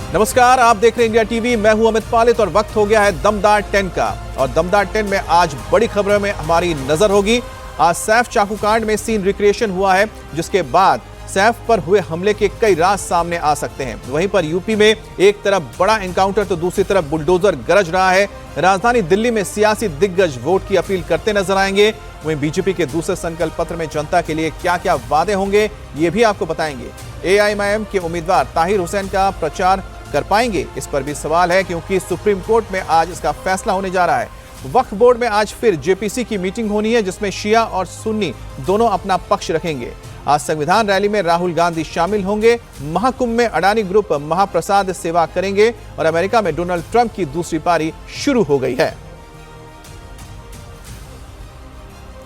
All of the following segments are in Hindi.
नमस्कार, आप देख रहे हैं इंडिया टीवी। मैं हूं अमित पालित और वक्त हो गया है दमदार 10 का। और दमदार 10 में आज बड़ी खबरों में हमारी नजर होगी। आज सैफ चाकू कांड में सीन रिक्रिएशन हुआ है, जिसके बाद सैफ पर हुए हमले के कई राज सामने आ सकते हैं। वहीं पर यूपी में एक तरफ बड़ा एनकाउंटर तो दूसरी तरफ बुलडोजर गरज रहा है। राजधानी दिल्ली में सियासी दिग्गज वोट की अपील करते नजर आएंगे। वहीं बीजेपी के दूसरे संकल्प पत्र में जनता के लिए क्या क्या वादे होंगे, ये भी आपको बताएंगे। एआईएमआईएम के उम्मीदवार ताहिर हुसैन का प्रचार कर पाएंगे, इस पर भी सवाल है, क्योंकि सुप्रीम कोर्ट में आज इसका फैसला होने जा रहा है। वक्फ बोर्ड में आज फिर जेपीसी की मीटिंग होनी है, जिसमें शिया और सुन्नी दोनों अपना पक्ष रखेंगे। आज संविधान रैली में राहुल गांधी शामिल होंगे। महाकुंभ में अडानी ग्रुप महाप्रसाद सेवा करेंगे और अमेरिका में डोनाल्ड ट्रंप की दूसरी पारी शुरू हो गई है।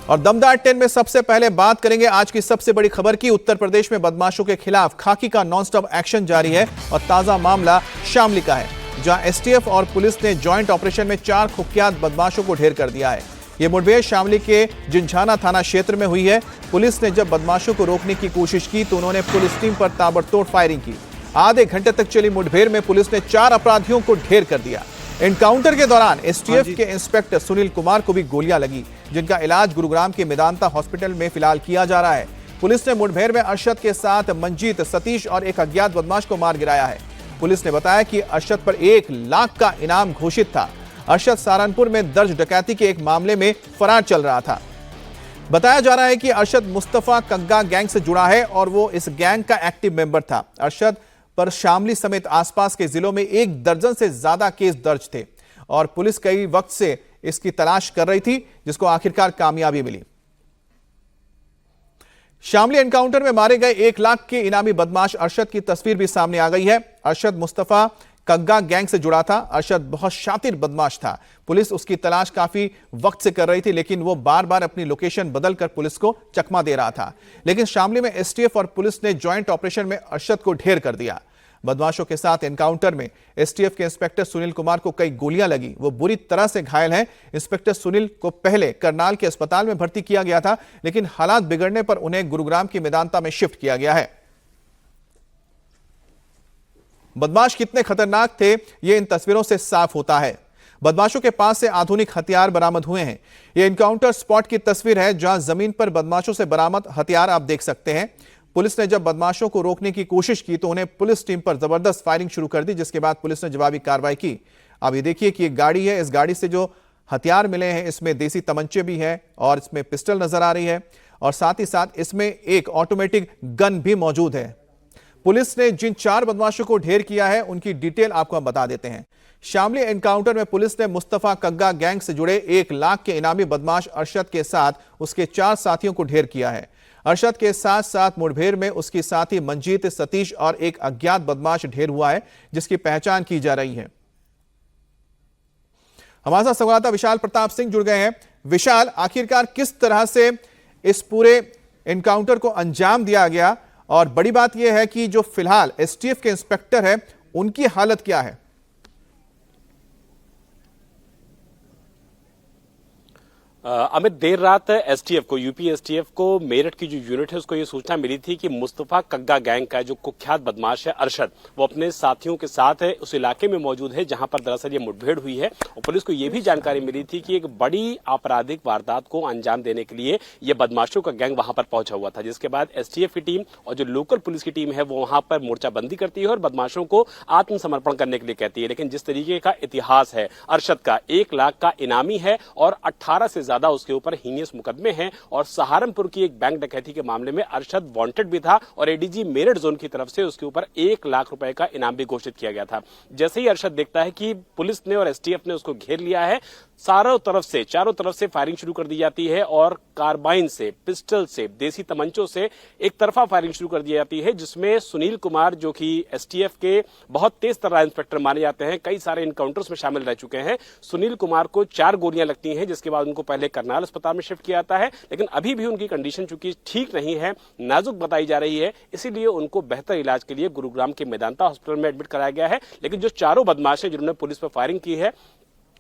और दमदार 10 में सबसे पहले बात करेंगे आज की सबसे बड़ी खबर की। उत्तर प्रदेश में बदमाशों के खिलाफ खाकी का नॉनस्टॉप एक्शन जारी है और ताजा मामला शामली का है, जहां एसटीएफ और पुलिस ने जॉइंट ऑपरेशन में 4 कुख्यात बदमाशों को ढेर कर दिया है। यह मुठभेड़ शामली के जिंझाना थाना क्षेत्र में हुई है। पुलिस ने जब बदमाशों को रोकने की कोशिश की तो उन्होंने पुलिस टीम पर ताबड़तोड़ फायरिंग की। आधे घंटे तक चली मुठभेड़ में पुलिस ने 4 अपराधियों को ढेर कर दिया। एनकाउंटर के दौरान एसटीएफ के इंस्पेक्टर सुनील कुमार को भी गोलियां लगी, जिनका इलाज गुरुग्राम के मेदांता हॉस्पिटल में फिलहाल किया जा रहा है। पुलिस ने मुठभेड़ में अरशद के साथ मंजीत, सतीश और एक अज्ञात बदमाश को मार गिराया है। पुलिस ने बताया कि अरशद पर 1 लाख का इनाम घोषित था। अरशद सहारनपुर में दर्ज डकैती के एक मामले में फरार चल रहा था। बताया जा रहा है कि अरशद मुस्तफा कग्गा गैंग से जुड़ा है और वो इस गैंग का एक्टिव मेंबर था। अरशद पर शामली समेत आसपास के जिलों में 1 दर्जन से ज्यादा केस दर्ज थे और पुलिस कई वक्त से इसकी तलाश कर रही थी, जिसको आखिरकार कामयाबी मिली। शामली एनकाउंटर में मारे गए 1 लाख के इनामी बदमाश अरशद की तस्वीर भी सामने आ गई है। अरशद मुस्तफा कग्गा गैंग से जुड़ा था। अरशद बहुत शातिर बदमाश था। पुलिस उसकी तलाश काफी वक्त से कर रही थी, लेकिन वो बार बार अपनी लोकेशन बदलकर पुलिस को चकमा दे रहा था। लेकिन शामली में एसटीएफ और पुलिस ने जॉइंट ऑपरेशन में अरशद को ढेर कर दिया। बदमाशों के साथ एनकाउंटर में एसटीएफ के इंस्पेक्टर सुनील कुमार को कई गोलियां लगी। वो बुरी तरह से घायल हैं। इंस्पेक्टर सुनील को पहले करनाल के अस्पताल में भर्ती किया गया था, लेकिन हालात बिगड़ने पर उन्हें गुरुग्राम की मेदांता में शिफ्ट किया गया है। बदमाश कितने खतरनाक थे, ये इन तस्वीरों से साफ होता है। बदमाशों के पास से आधुनिक हथियार बरामद हुए हैं। यह एनकाउंटर स्पॉट की तस्वीर है, जहां जमीन पर बदमाशों से बरामद हथियार आप देख सकते हैं। पुलिस ने जब बदमाशों को रोकने की कोशिश की तो उन्हें पुलिस टीम पर जबरदस्त फायरिंग शुरू कर दी, जिसके बाद पुलिस ने जवाबी कार्रवाई की। अब ये देखिए कि एक गाड़ी है, इस गाड़ी से जो हथियार मिले हैं इसमें देसी तमंचे भी हैं और इसमें पिस्टल नजर आ रही है और साथ ही साथ इसमें एक ऑटोमेटिक गन भी मौजूद है। पुलिस ने जिन 4 बदमाशों को ढेर किया है उनकी डिटेल आपको हम बता देते हैं। शामली एनकाउंटर में पुलिस ने मुस्तफा कग्गा गैंग से जुड़े 1 लाख के इनामी बदमाश अरशद के साथ उसके 4 साथियों को ढेर किया है। अरशद के साथ साथ मुठभेड़ में उसकी साथी मंजीत, सतीश और एक अज्ञात बदमाश ढेर हुआ है, जिसकी पहचान की जा रही है। हमारे साथ संवाददाता विशाल प्रताप सिंह जुड़ गए हैं। विशाल, आखिरकार किस तरह से इस पूरे एनकाउंटर को अंजाम दिया गया और बड़ी बात यह है कि जो फिलहाल एसटीएफ के इंस्पेक्टर है उनकी हालत क्या है? अमित, देर रात एसटीएफ को, यूपी एसटीएफ को मेरठ की जो यूनिट है उसको ये सूचना मिली थी कि मुस्तफा कग्गा गैंग का जो कुख्यात बदमाश है अरशद, वो अपने साथियों के साथ उस इलाके में मौजूद है जहां पर दरअसल ये मुठभेड़ हुई है। और पुलिस को ये भी जानकारी मिली थी कि एक बड़ी आपराधिक वारदात को अंजाम देने के लिए ये बदमाशों का गैंग वहां पर पहुंचा हुआ था, जिसके बाद एसटीएफ की टीम और जो लोकल पुलिस की टीम है वो वहां पर मोर्चाबंदी करती है और बदमाशों को आत्मसमर्पण करने के लिए कहती है। लेकिन जिस तरीके का इतिहास है अरशद का, 1 लाख का इनामी है और 18 से ज्यादा उसके ऊपर हीनियस मुकदमे हैं और सहारनपुर की एक बैंक डकैती के मामले में अरशद वांटेड भी था और एडीजी मेरठ जोन की तरफ से उसके ऊपर 1 लाख रुपए का इनाम भी घोषित किया गया था। जैसे ही अरशद देखता है कि पुलिस ने और एसटीएफ ने उसको घेर लिया है, चारों तरफ से फायरिंग शुरू कर दी जाती है और कार्बाइन से, पिस्टल से, देसी तमंचों से एक तरफा फायरिंग शुरू कर दी जाती है, जिसमें सुनील कुमार जो कि एसटीएफ के बहुत तेज तर्रार इंस्पेक्टर माने जाते हैं, कई सारे इनकाउंटर्स में शामिल रह चुके हैं। सुनील कुमार को 4 गोलियां लगती हैं, जिसके बाद उनको पहले करनाल अस्पताल में शिफ्ट किया जाता है, लेकिन अभी भी उनकी कंडीशन चूंकि ठीक नहीं है, नाजुक बताई जा रही है, इसीलिए उनको बेहतर इलाज के लिए गुरुग्राम के मेदांता हॉस्पिटल में एडमिट कराया गया है। लेकिन जो 4 बदमाश हैं जिन्होंने पुलिस पर फायरिंग की है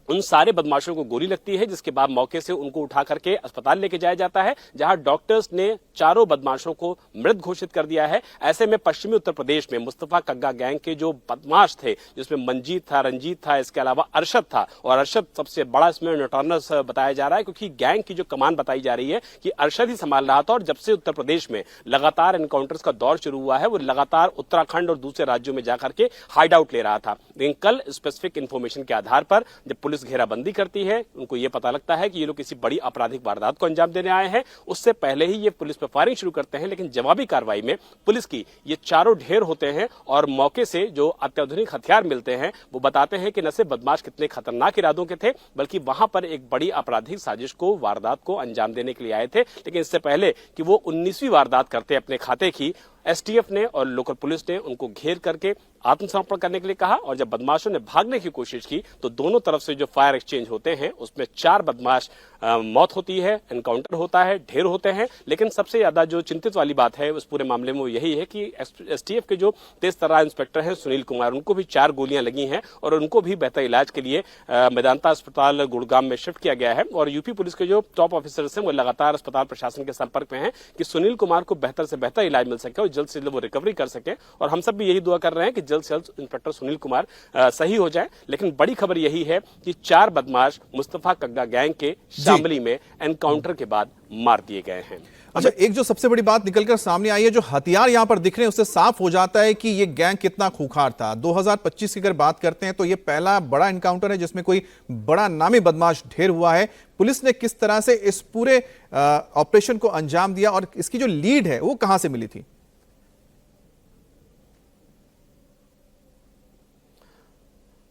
उन सारे बदमाशों को गोली लगती है, जिसके बाद मौके से उनको उठा करके अस्पताल लेके जाया जाता है, जहां डॉक्टर्स ने चारों बदमाशों को मृत घोषित कर दिया है। ऐसे में पश्चिमी उत्तर प्रदेश में मुस्तफा कग्गा गैंग के जो बदमाश थे, जिसमें मंजीत था, रंजीत था, इसके अलावा अरशद था, और अरशद सबसे बड़ा इसमें नोटोरियस बताया जा रहा है, क्योंकि गैंग की जो कमान बताई जा रही है कि अरशद ही संभाल रहा था। और जब से उत्तर प्रदेश में लगातार एनकाउंटर्स का दौर शुरू हुआ है, वो लगातार उत्तराखंड और दूसरे राज्यों में जाकर के हाइड आउट ले रहा था। लेकिन कल स्पेसिफिक इन्फॉर्मेशन के आधार पर जब पुलिस घेराबंदी करती है, उनको ये पता लगता है कि ये लोग किसी बड़ी आपराधिक वारदात को अंजाम देने आए हैं। उससे पहले ही ये पुलिस पर फायरिंग शुरू करते हैं, लेकिन जवाबी कार्रवाई में पुलिस की ये चारों ढेर होते हैं और मौके से जो अत्याधुनिक हथियार मिलते हैं वो बताते हैं कि न सिर्फ बदमाश कितने खतरनाक इरादों के थे, बल्कि वहां पर एक बड़ी आपराधिक साजिश को, वारदात को अंजाम देने के लिए आए थे। लेकिन इससे पहले कि वो 19वीं वारदात करते अपने खाते की, एसटीएफ ने और लोकल पुलिस ने उनको घेर करके आत्मसमर्पण करने के लिए कहा। और जब बदमाशों ने भागने की कोशिश की तो दोनों तरफ से जो फायर एक्सचेंज होते हैं उसमें 4 बदमाश मौत होती है, एनकाउंटर होता है, ढेर होते हैं। लेकिन सबसे ज्यादा जो चिंतित वाली बात है उस पूरे मामले में वो यही है कि एसटीएफ के जो तेज तर्रार इंस्पेक्टर हैं सुनील कुमार, उनको भी 4 गोलियां लगी हैं और उनको भी बेहतर इलाज के लिए मेदांता अस्पताल गुड़गांव में शिफ्ट किया गया है। और यूपी पुलिस के जो टॉप ऑफिसर्स हैं वो लगातार अस्पताल प्रशासन के संपर्क में हैं कि सुनील कुमार को बेहतर से बेहतर इलाज मिल सके और जल्द से जल्द वो रिकवरी कर सके। और हम सब भी यही दुआ कर रहे हैं कि जल्द से जल्द इंस्पेक्टर सुनील कुमार सही हो जाए। लेकिन बड़ी खबर यही है कि 4 बदमाश मुस्तफा कग्गा गैंग के शामली में एनकाउंटर के बाद मार दिए गए हैं। अच्छा, एक जो सबसे बड़ी बात निकलकर सामने आई है, जो हथियार यहां पर दिख रहे हैं उससे साफ हो जाता है कि ये गैंग कितना खूंखार था। 2025 की अगर बात करते हैं तो ये पहला बड़ा एनकाउंटर है जिसमें कोई बड़ा नामी बदमाश ढेर हुआ है। पुलिस ने किस तरह से इस पूरे ऑपरेशन को अंजाम दिया और इसकी जो लीड है वो कहां से मिली थी?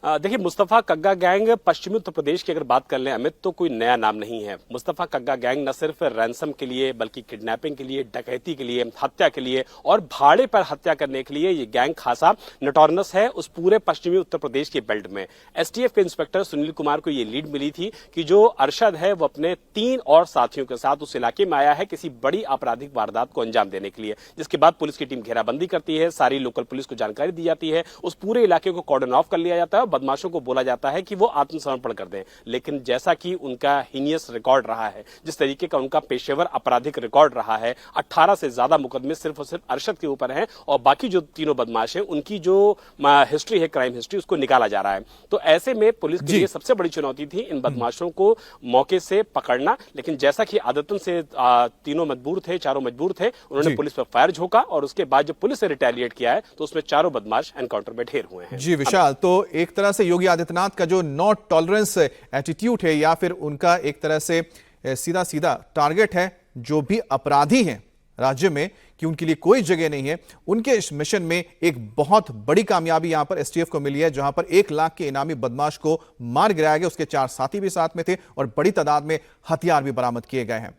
देखिए, मुस्तफा कग्गा गैंग पश्चिमी उत्तर प्रदेश की अगर बात कर लें अमित, तो कोई नया नाम नहीं है। मुस्तफा कग्गा गैंग न सिर्फ रैंसम के लिए बल्कि किडनैपिंग के लिए, डकैती के लिए, हत्या के लिए और भाड़े पर हत्या करने के लिए ये गैंग खासा नोटोरियस है उस पूरे पश्चिमी उत्तर प्रदेश के बेल्ट में। एसटीएफ के इंस्पेक्टर सुनील कुमार को ये लीड मिली थी कि जो अरशद है वो अपने 3 और साथियों के साथ उस इलाके में आया है किसी बड़ी आपराधिक वारदात को अंजाम देने के लिए। जिसके बाद पुलिस की टीम घेराबंदी करती है, सारी लोकल पुलिस को जानकारी दी जाती है, उस पूरे इलाके को कॉर्डन ऑफ कर लिया जाता है, बदमाशों को बोला जाता है कि वो आत्मसमर्पण कर दें। लेकिन जैसा कि उनका हीनियस रिकॉर्ड रहा है, जिस तरीके का उनका पेशेवर आपराधिक रिकॉर्ड रहा है, 18 से ज्यादा मुकदमे सिर्फ और सिर्फ अरशद के ऊपर हैं और बाकी जो तीनों बदमाश हैं उनकी जो हिस्ट्री है, क्राइम हिस्ट्री, उसको निकाला जा रहा है। तो ऐसे में पुलिस के लिए सबसे बड़ी चुनौती थी इन बदमाशों को मौके से पकड़ना। लेकिन जैसा कि आदतन से तीनों मजबूर थे, चारों मजबूर थे, उन्होंने पुलिस पर फायर झोंका और उसके बाद जब पुलिस ने रिटेलिएट किया है तो उसमें चारों बदमाश एनकाउंटर में ढेर हुए हैं। जी विशाल, तो एक तरह से योगी आदित्यनाथ का जो नॉट टॉलरेंस एटीट्यूड है या फिर उनका एक तरह से सीधा सीधा टारगेट है जो भी अपराधी हैं राज्य में कि उनके लिए कोई जगह नहीं है, उनके इस मिशन में एक बहुत बड़ी कामयाबी यहां पर एसटीएफ को मिली है, जहां पर 1 लाख के इनामी बदमाश को मार गिराया गया। उसके 4 साथी भी साथ में थे और बड़ी तादाद में हथियार भी बरामद किए गए हैं।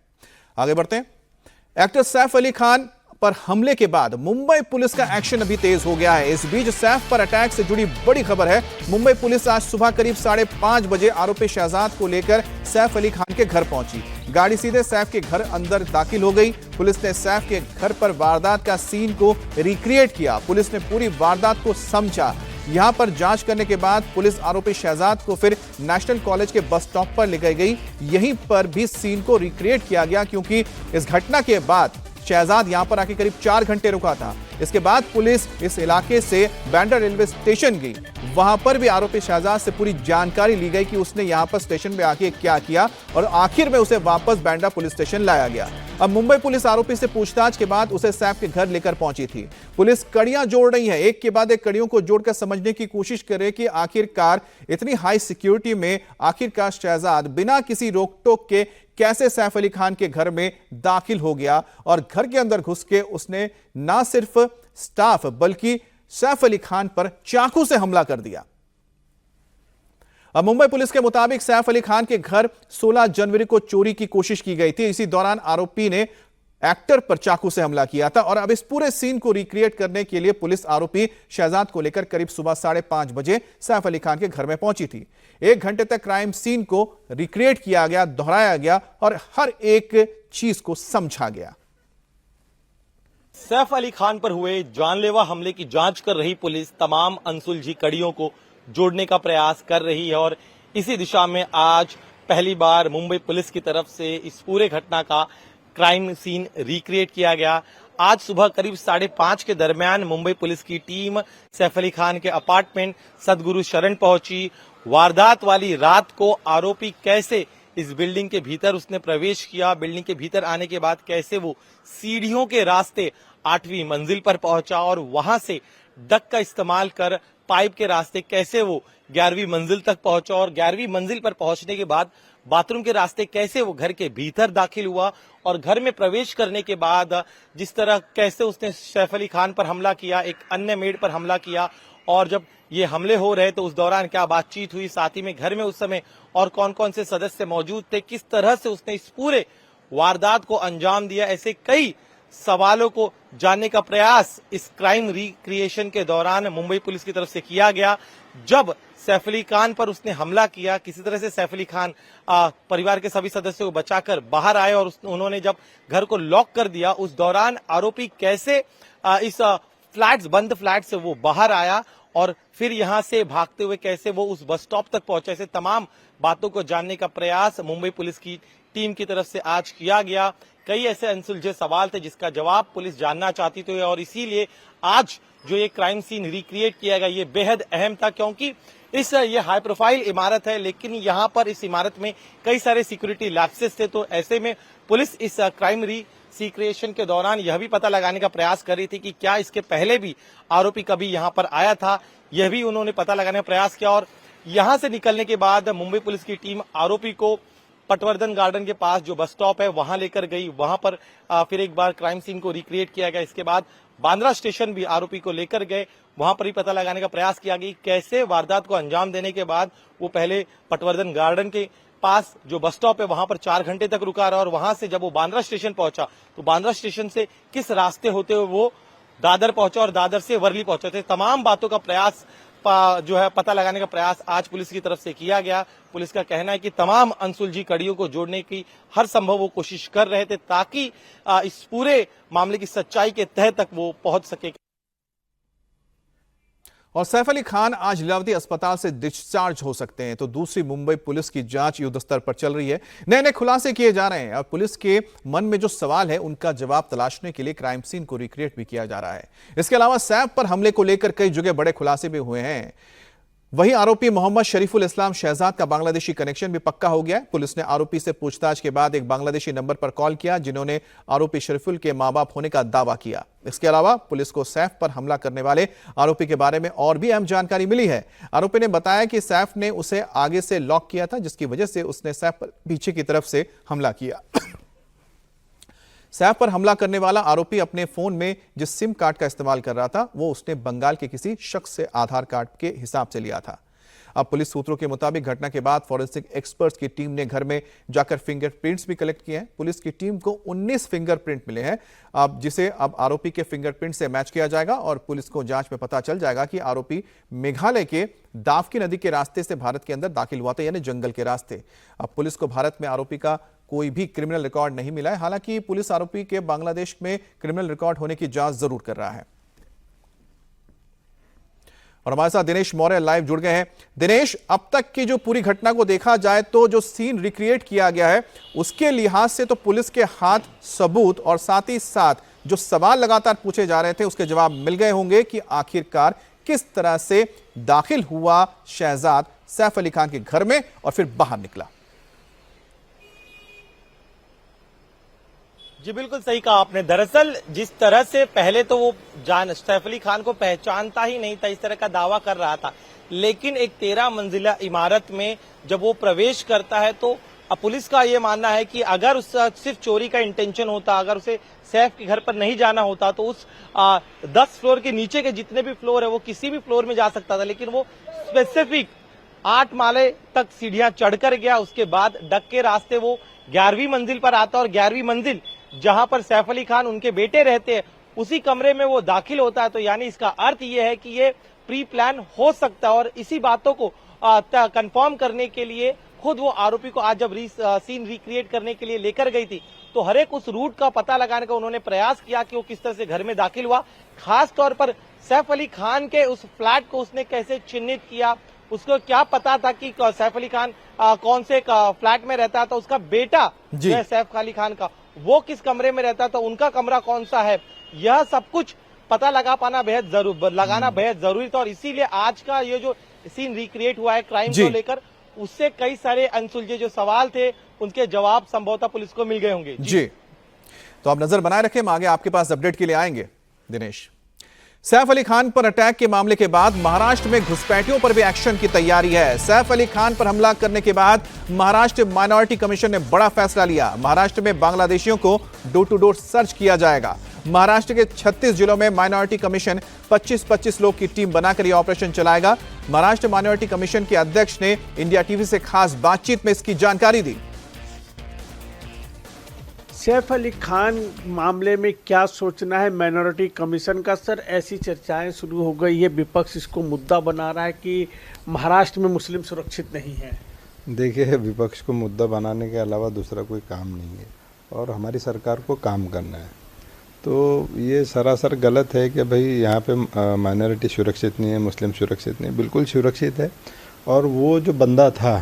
आगे बढ़ते हैं। एक्टर सैफ अली खान पर हमले के बाद मुंबई पुलिस का एक्शन अभी तेज हो गया है। इस बीच सैफ पर अटैक से जुड़ी बड़ी खबर है। मुंबई पुलिस आज सुबह करीब 5:30 बजे आरोपी शहजाद को लेकर सैफ अली खान के घर पहुंची। गाड़ी सीधे सैफ के घर अंदर दाखिल हो गई। पुलिस ने सैफ के घर पर वारदात का सीन को रिक्रिएट किया। पुलिस ने पूरी वारदात को समझा। यहां पर जांच करने के बाद पुलिस आरोपी शहजाद को फिर नेशनल कॉलेज के बस स्टॉप पर ले गई। यहीं पर भी सीन को रिक्रिएट किया गया क्योंकि इस घटना के बाद शहजाद यहां पर आके करीब 4 घंटे रुका था। इसके बाद पुलिस इस इलाके से बांद्रा रेलवे स्टेशन गई। वहां पर भी आरोपी शहजाद से पूरी जानकारी ली गई कि उसने यहां पर स्टेशन पे आके क्या किया और आखिर में उसे वापस बांद्रा पुलिस स्टेशन लाया गया। अब मुंबई पुलिस आरोपी से पूछताछ के बाद उसे सैफ के घर लेकर पहुंची थी। पुलिस कड़ियां जोड़ रही है, एक के बाद एक कड़ियों को जोड़कर समझने की कोशिश करे कि आखिरकार इतनी हाई सिक्योरिटी में आखिरकार शहजाद बिना किसी रोक टोक के कैसे सैफ अली खान के घर में दाखिल हो गया और घर के अंदर घुस के उसने ना सिर्फ स्टाफ बल्कि सैफ अली खान पर चाकू से हमला कर दिया। अब मुंबई पुलिस के मुताबिक सैफ अली खान के घर 16 जनवरी को चोरी की कोशिश की गई थी। इसी दौरान आरोपी ने एक्टर पर चाकू से हमला किया था और अब इस पूरे सीन को रिक्रिएट करने के लिए पुलिस आरोपी शहजाद को लेकर करीब सुबह 5:30 बजे सैफ अली खान के घर में पहुंची थी। 1 घंटे तक क्राइम सीन को रिक्रिएट किया गया, दोहराया गया और हर एक चीज को समझा गया। सैफ अली खान पर हुए जानलेवा हमले की जांच कर रही पुलिस तमाम अनसुलझी कड़ियों को जोड़ने का प्रयास कर रही है और इसी दिशा में आज पहली बार मुंबई पुलिस की तरफ से इस पूरे घटना का क्राइम सीन रिक्रिएट किया गया। आज सुबह करीब 5:30 के दरमियान मुंबई पुलिस की टीम सैफ अली खान के अपार्टमेंट सदगुरु शरण पहुंची। वारदात वाली रात को आरोपी कैसे इस बिल्डिंग के भीतर उसने प्रवेश किया, बिल्डिंग के भीतर आने के बाद कैसे वो सीढ़ियों के रास्ते 8वीं मंजिल पर पहुंचा और वहां से डक का इस्तेमाल कर पाइप के रास्ते कैसे वो 11वीं मंजिल तक पहुंचा और 11वीं मंजिल पर पहुंचने के बाद बाथरूम के रास्ते कैसे वो घर के भीतर दाखिल हुआ और घर में प्रवेश करने के बाद जिस तरह कैसे उसने सैफ अली खान पर हमला किया, एक अन्य मेड पर हमला किया और जब ये हमले हो रहे तो उस दौरान क्या बातचीत हुई, साथ ही में घर में उस समय और कौन कौन से सदस्य मौजूद थे, किस तरह से उसने इस पूरे वारदात को अंजाम दिया, ऐसे कई सवालों को जानने का प्रयास इस क्राइम रिक्रिएशन के दौरान मुंबई पुलिस की तरफ से किया गया। जब सैफ अली खान पर उसने हमला किया, किसी तरह से सैफ अली खान परिवार के सभी सदस्यों को बचाकर बाहर आए और उन्होंने जब घर को लॉक कर दिया, उस दौरान आरोपी कैसे इस बंद फ्लैट से वो बाहर आया और फिर यहां से भागते हुए कैसे वो उस बस स्टॉप तक पहुंचा, ऐसे तमाम बातों को जानने का प्रयास मुंबई पुलिस की टीम की तरफ से आज किया गया। कई ऐसे अनसुलझे सवाल थे जिसका जवाब पुलिस जानना चाहती थी और इसीलिए आज जो ये क्राइम सीन रिक्रिएट किया गया ये बेहद अहम था, क्योंकि ये हाई प्रोफाइल इमारत है लेकिन यहाँ पर इस इमारत में कई सारे सिक्योरिटी लैप्सेस थे। तो ऐसे में पुलिस इस क्राइम रिक्रिएशन के दौरान यह भी पता लगाने का प्रयास कर रही थी कि क्या इसके पहले भी आरोपी कभी यहाँ पर आया था, यह भी उन्होंने पता लगाने का प्रयास किया। और यहाँ से निकलने के बाद मुंबई पुलिस की टीम आरोपी को पटवर्धन गार्डन के पास जो बस स्टॉप है वहां लेकर गई, वहां पर फिर एक बार क्राइम सीन को रिक्रिएट किया गया। इसके बाद बांद्रा स्टेशन भी आरोपी को लेकर गए, वहां पर भी पता लगाने का प्रयास किया गया कैसे वारदात को अंजाम देने के बाद वो पहले पटवर्धन गार्डन के पास जो बस स्टॉप है वहां पर 4 घंटे तक रुका रहा और वहां से जब वो बांद्रा स्टेशन पहुंचा तो बांद्रा स्टेशन से किस रास्ते होते हुए वो दादर पहुंचा और दादर से वर्ली पहुंचे थे। तमाम बातों का प्रयास जो है पता लगाने का प्रयास आज पुलिस की तरफ से किया गया। पुलिस का कहना है कि तमाम अनसुलझी कड़ियों को जोड़ने की हर संभव वो कोशिश कर रहे थे ताकि इस पूरे मामले की सच्चाई के तह तक वो पहुंच सके। और सैफ अली खान आज लीलावती अस्पताल से डिस्चार्ज हो सकते हैं, तो दूसरी मुंबई पुलिस की जांच युद्ध स्तर पर चल रही है। नए नए खुलासे किए जा रहे हैं और पुलिस के मन में जो सवाल है उनका जवाब तलाशने के लिए क्राइम सीन को रिक्रिएट भी किया जा रहा है। इसके अलावा सैफ पर हमले को लेकर कई जगह बड़े खुलासे भी हुए हैं। वहीं आरोपी मोहम्मद शरीफुल इस्लाम शहजाद का बांग्लादेशी कनेक्शन भी पक्का हो गया है। पुलिस ने आरोपी से पूछताछ के बाद एक बांग्लादेशी नंबर पर कॉल किया जिन्होंने आरोपी शरीफुल के मां बाप होने का दावा किया। इसके अलावा पुलिस को सैफ पर हमला करने वाले आरोपी के बारे में और भी अहम जानकारी मिली है। आरोपी ने बताया कि सैफ ने उसे आगे से लॉक किया था जिसकी वजह से उसने सैफ पर पीछे की तरफ से हमला किया। सैफ पर हमला करने वाला आरोपी अपने फोन में जिस सिम कार्ड का इस्तेमाल कर रहा था वो उसने बंगाल के किसी शख्स से आधार कार्ड के हिसाब से लिया था। अब पुलिस सूत्रों के मुताबिक घटना के बाद फॉरेंसिक एक्सपर्ट्स की टीम ने घर में जाकर फिंगरप्रिंट्स भी कलेक्ट किए हैं। पुलिस की टीम को 19 फिंगरप्रिंट मिले हैं, अब जिसे अब आरोपी के फिंगरप्रिंट से मैच किया जाएगा और पुलिस को जांच में पता चल जाएगा कि आरोपी मेघालय के दावकी नदी के रास्ते से भारत के अंदर दाखिल हुआ था, यानी जंगल के रास्ते। अब पुलिस को भारत में आरोपी का कोई भी क्रिमिनल रिकॉर्ड नहीं मिला है, हालांकि पुलिस आरोपी के बांग्लादेश में क्रिमिनल रिकॉर्ड होने की जांच जरूर कर रहा है। और हमारे साथ दिनेश मौर्य लाइव जुड़ गए हैं। दिनेश, अब तक की जो पूरी घटना को देखा जाए तो जो सीन रिक्रिएट किया गया है उसके लिहाज से तो पुलिस के हाथ सबूत और साथ ही साथ जो सवाल लगातार पूछे जा रहे थे उसके जवाब मिल गए होंगे कि आखिरकार किस तरह से दाखिल हुआ शहजाद सैफ अली खान के घर में और फिर बाहर निकला। जी बिल्कुल सही कहा आपने। दरअसल जिस तरह से पहले तो वो सैफ अली खान को पहचानता ही नहीं था, इस तरह का दावा कर रहा था, लेकिन एक 13 मंजिला इमारत में जब वो प्रवेश करता है तो पुलिस का ये मानना है कि अगर उसका सिर्फ चोरी का इंटेंशन होता, अगर उसे सैफ के घर पर नहीं जाना होता तो उस 10 फ्लोर के नीचे के जितने भी फ्लोर है वो किसी भी फ्लोर में जा सकता था, लेकिन वो स्पेसिफिक 8 माले तक सीढ़ियां चढ़कर गया। उसके बाद डक के रास्ते वो 11वीं मंजिल पर आता और 11वीं मंजिल जहां पर सैफ अली खान उनके बेटे रहते हैं उसी कमरे में वो दाखिल होता है। तो यानी इसका अर्थ ये है कि ये प्री प्लान हो सकता है और इसी बातों को कंफर्म करने के लिए खुद वो आरोपी को आज जब सीन रिक्रिएट करने के लिए लेकर गई थी तो हर एक उस रूट का पता लगाने का उन्होंने प्रयास किया कि वो किस तरह से घर में दाखिल हुआ। खास तौर पर सैफ अली खान के उस फ्लैट को उसने कैसे चिन्हित किया, उसको क्या पता था कि सैफ अली खान कौन से फ्लैट में रहता था, उसका बेटा जी। जो है सैफ अली खान का वो किस कमरे में रहता था, उनका कमरा कौन सा है, यह सब कुछ पता लगाना बेहद जरूरी था। और इसीलिए आज का ये जो सीन रिक्रिएट हुआ है क्राइम जी। को लेकर, उससे कई सारे अनसुलझे जो सवाल थे उनके जवाब संभवतः पुलिस को मिल गए होंगे। जी, तो आप नजर बनाए रखें, हम आगे आपके पास अपडेट के लिए आएंगे। दिनेश, सैफ अली खान पर अटैक के मामले के बाद महाराष्ट्र में घुसपैठियों पर भी एक्शन की तैयारी है। सैफ अली खान पर हमला करने के बाद महाराष्ट्र माइनॉरिटी कमीशन ने बड़ा फैसला लिया। महाराष्ट्र में बांग्लादेशियों को डोर टू डोर सर्च किया जाएगा। महाराष्ट्र के 36 जिलों में माइनॉरिटी कमीशन 25-25 लोग की टीम बनाकर यह ऑपरेशन चलाएगा। महाराष्ट्र माइनॉरिटी कमीशन के अध्यक्ष ने इंडिया टीवी से खास बातचीत में इसकी जानकारी दी। सैफ अली खान मामले में क्या सोचना है माइनॉरिटी कमीशन का? सर, ऐसी चर्चाएं शुरू हो गई है, विपक्ष इसको मुद्दा बना रहा है कि महाराष्ट्र में मुस्लिम सुरक्षित नहीं है। देखिए, विपक्ष को मुद्दा बनाने के अलावा दूसरा कोई काम नहीं है और हमारी सरकार को काम करना है। तो ये सरासर गलत है कि भाई यहाँ पे माइनॉरिटी सुरक्षित नहीं है, मुस्लिम सुरक्षित नहीं, बिल्कुल सुरक्षित है। और वो जो बंदा था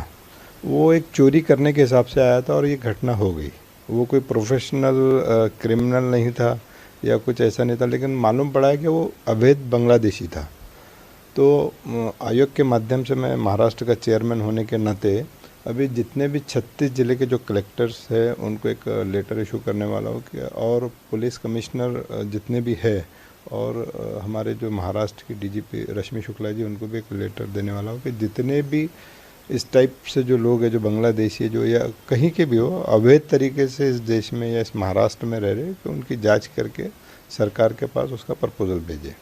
वो एक चोरी करने के हिसाब से आया था और ये घटना हो गई। वो कोई प्रोफेशनल क्रिमिनल नहीं था या कुछ ऐसा नहीं था, लेकिन मालूम पड़ा है कि वो अवैध बांग्लादेशी था। तो आयोग के माध्यम से मैं महाराष्ट्र का चेयरमैन होने के नाते अभी जितने भी 36 ज़िले के जो कलेक्टर्स हैं उनको एक लेटर इशू करने वाला हूँ कि और पुलिस कमिश्नर जितने भी है और हमारे जो महाराष्ट्र की डीजीपी रश्मि शुक्ला जी उनको भी एक लेटर देने वाला हूँ कि जितने भी इस टाइप से जो लोग हैं, जो बांग्लादेशी जो या कहीं के भी हो, अवैध तरीके से इस देश में या इस महाराष्ट्र में रह रहे, तो उनकी जांच करके सरकार के पास उसका प्रपोजल भेजे।